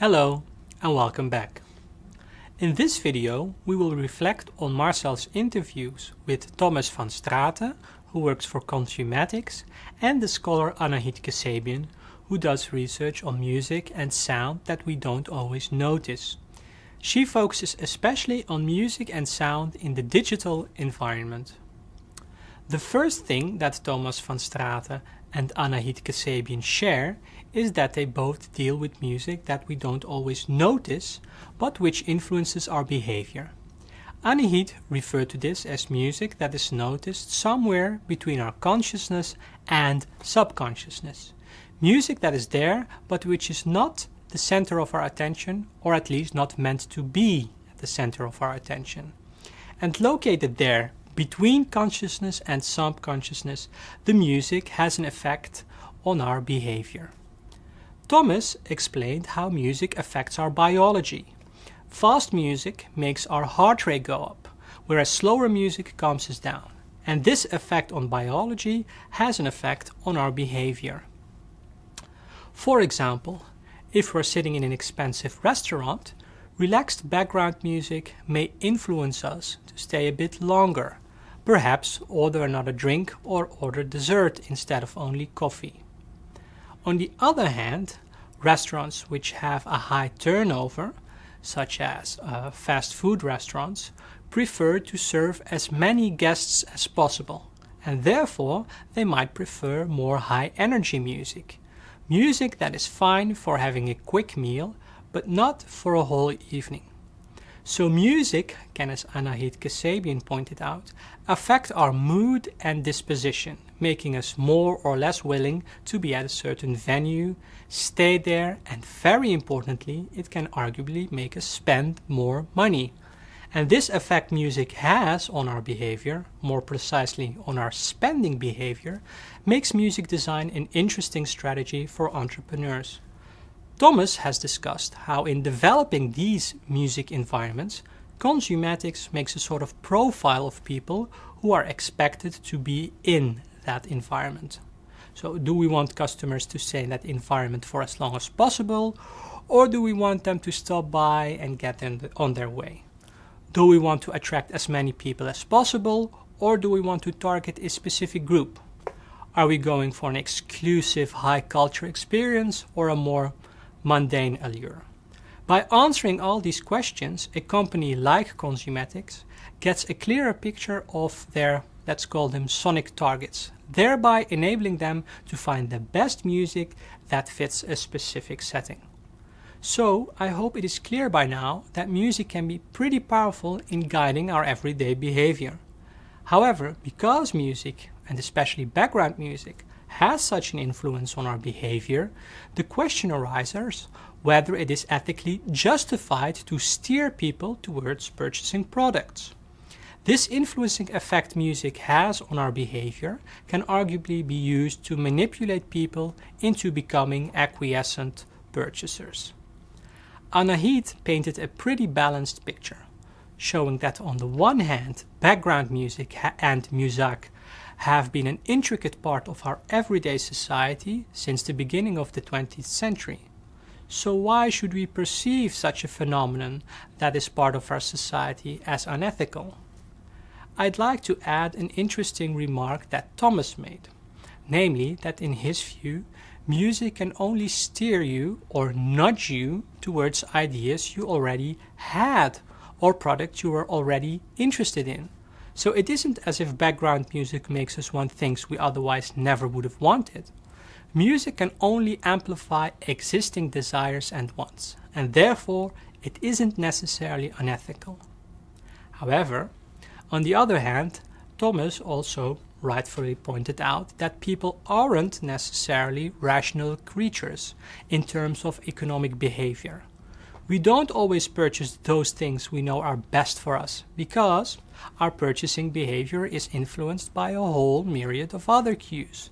Hello and welcome back. In this video we will reflect on Marcel's interviews with Thomas van Straaten, who works for Consumatics, and the scholar Anahid Kassabian, who does research on music and sound that we don't always notice. She focuses especially on music and sound in the digital environment. The first thing that Thomas van Straaten and Anahid Kassabian share is that they both deal with music that we don't always notice, but which influences our behavior. Anahid referred to this as music that is noticed somewhere between our consciousness and subconsciousness. Music that is there, but which is not the center of our attention, or at least not meant to be at the center of our attention. And located there, between consciousness and subconsciousness, the music has an effect on our behavior. Thomas explained how music affects our biology. Fast music makes our heart rate go up, whereas slower music calms us down. And this effect on biology has an effect on our behavior. For example, if we're sitting in an expensive restaurant, relaxed background music may influence us to stay a bit longer, perhaps order another drink or order dessert instead of only coffee. On the other hand, restaurants which have a high turnover, such as fast food restaurants, prefer to serve as many guests as possible, and therefore they might prefer more high energy music. Music that is fine for having a quick meal, but not for a whole evening. So music can, as Anahid Kassabian pointed out, affect our mood and disposition, making us more or less willing to be at a certain venue, stay there, and very importantly, it can arguably make us spend more money. And this effect music has on our behavior, more precisely on our spending behavior, makes music design an interesting strategy for entrepreneurs. Thomas has discussed how in developing these music environments, Consumatics makes a sort of profile of people who are expected to be in that environment. So do we want customers to stay in that environment for as long as possible, or do we want them to stop by and get on their way? Do we want to attract as many people as possible, or do we want to target a specific group? Are we going for an exclusive high culture experience or a more mundane allure? By answering all these questions, a company like Consumatics gets a clearer picture of their, let's call them, sonic targets, thereby enabling them to find the best music that fits a specific setting. So, I hope it is clear by now that music can be pretty powerful in guiding our everyday behavior. However, because music, and especially background music, has such an influence on our behavior, the question arises whether it is ethically justified to steer people towards purchasing products. This influencing effect music has on our behavior can arguably be used to manipulate people into becoming acquiescent purchasers. Anahid painted a pretty balanced picture, showing that on the one hand, background music and muzak have been an intricate part of our everyday society since the beginning of the 20th century. So why should we perceive such a phenomenon that is part of our society as unethical? I'd like to add an interesting remark that Thomas made, namely that in his view, music can only steer you or nudge you towards ideas you already had or products you were already interested in. So it isn't as if background music makes us want things we otherwise never would have wanted. Music can only amplify existing desires and wants, and therefore it isn't necessarily unethical. However, on the other hand, Thomas also rightfully pointed out that people aren't necessarily rational creatures in terms of economic behavior. We don't always purchase those things we know are best for us because our purchasing behavior is influenced by a whole myriad of other cues.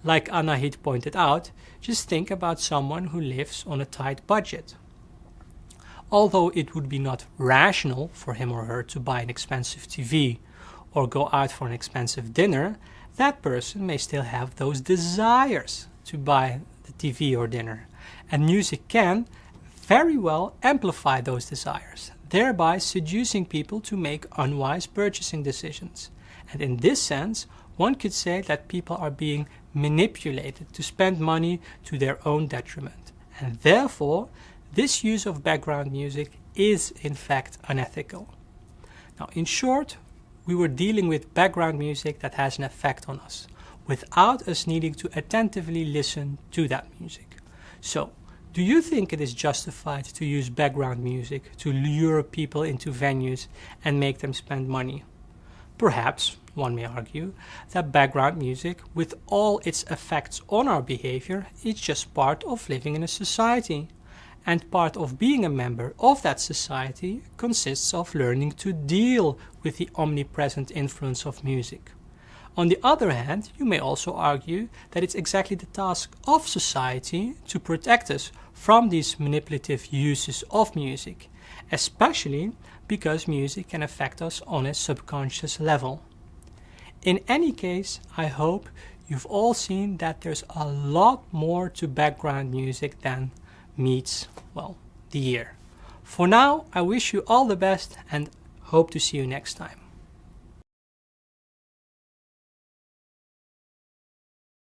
Like Anahid pointed out, just think about someone who lives on a tight budget. Although it would be not rational for him or her to buy an expensive TV or go out for an expensive dinner, that person may still have those desires to buy the TV or dinner. And music can, very well amplify those desires, thereby seducing people to make unwise purchasing decisions. And in this sense, one could say that people are being manipulated to spend money to their own detriment. And therefore, this use of background music is in fact unethical. Now, in short, we were dealing with background music that has an effect on us, without us needing to attentively listen to that music. So, do you think it is justified to use background music to lure people into venues and make them spend money? Perhaps, one may argue, that background music, with all its effects on our behavior, is just part of living in a society. And part of being a member of that society consists of learning to deal with the omnipresent influence of music. On the other hand, you may also argue that it's exactly the task of society to protect us from these manipulative uses of music, especially because music can affect us on a subconscious level. In any case, I hope you've all seen that there's a lot more to background music than meets, well, the ear. For now, I wish you all the best and hope to see you next time.